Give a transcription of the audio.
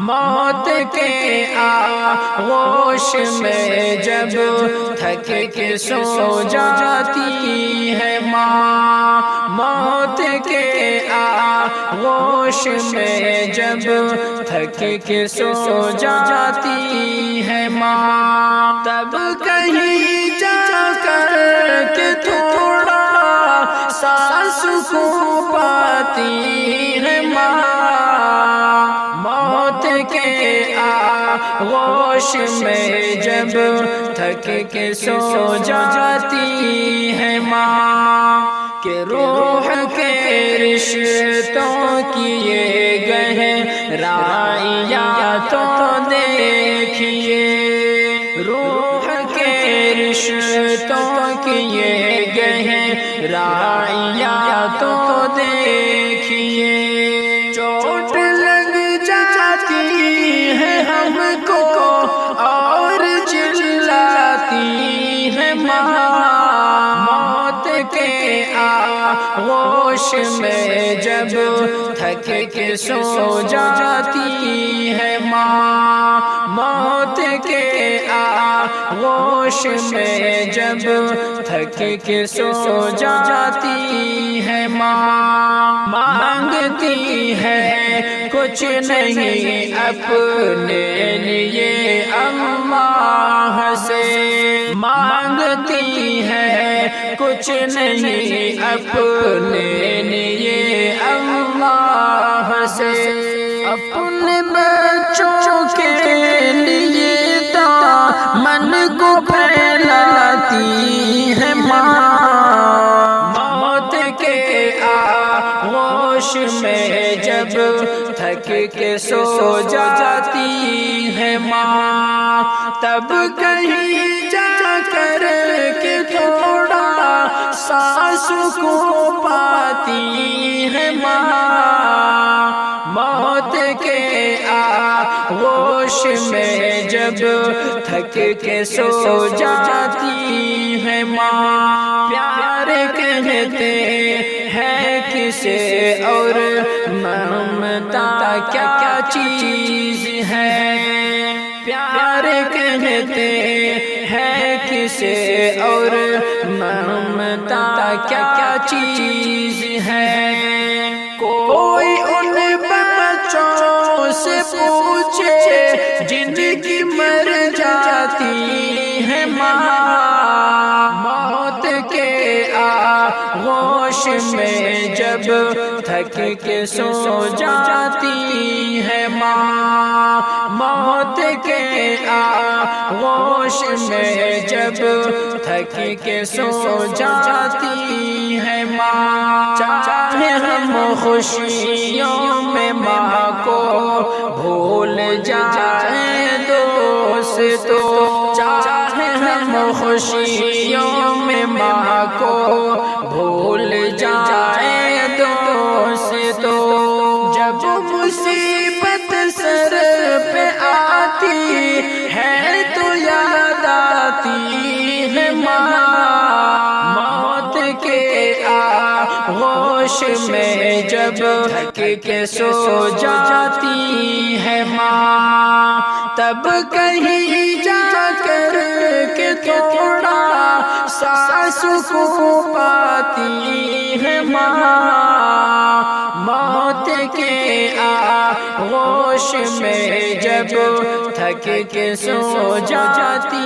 موت کے آغوش میں جب تھک کے سو جاتی ہے ماں، موت کے آغوش میں جب تھک کے سو جاتی ہے ماں، تب کہیں جا کر کے تھوڑا سانس کو پاتی ہے ماں، موت کے آغوش میں جب تھک کے سو جاتی ہے ماں، کہ روح کے رشتوں کی یہ گہرائیاں تو دیکھیے، روح کے رشتوں کی یہ گہرائیاں تو دیکھیے، چوٹ لگ جاتی ہے ہم کو اور چلاتی ہے ماں، موت کے آغوش میں جب تھک کے سو جاتی ہے ماں، موت کے آغوش میں جب تھک کے سو جاتی ہے ماں، مانگتی ہے کچھ نہیں اپنے لیے اللہ سے، مانگتی ہے کچھ نہیں اپنے لیے اللہ سے، اپنے بچوں کے لیے دامن کو پھیلاتی ہے ماں، موت کے آغوش میں جب تھک کے سو جاتی ہے ماں، تب کہیں جا کر کے تھوڑا سانس کو پاتی ہے ماں، موت کے آغوش میں جب تھک کے سو جاتی ہے ماں، پیار کہتے ہیں کسے اور ممتا کیا چیز ہے، پیار کہتے ہیں کسے اور ممتا کیا چیز ہے، کوئی ان بچوں سے پوچھے جن کی مر جاتی ہے ماں، موت کے آغوش میں جب تھک کے سو جاتی ہے ماں، موت کے آغوش میں جب تھک کے سو جاتی ہے ماں، چاہے ہم خوشیوں میں ماں کو بھول جائیں دوستو، چاہے ہم خوشیوں میں ماں کو بھول جائیں دوستو، جب مصیبت سر پہ آتی ہے تو یاد آتی ہے ماں، موت کے آغوش میں جب تھک کے سو جاتی ہے ماں، تب کہیں جا کر کے تھوڑا سانس کو پاتی ہے ماں، موت کے آغوش میں جب تھک کے سو جاتی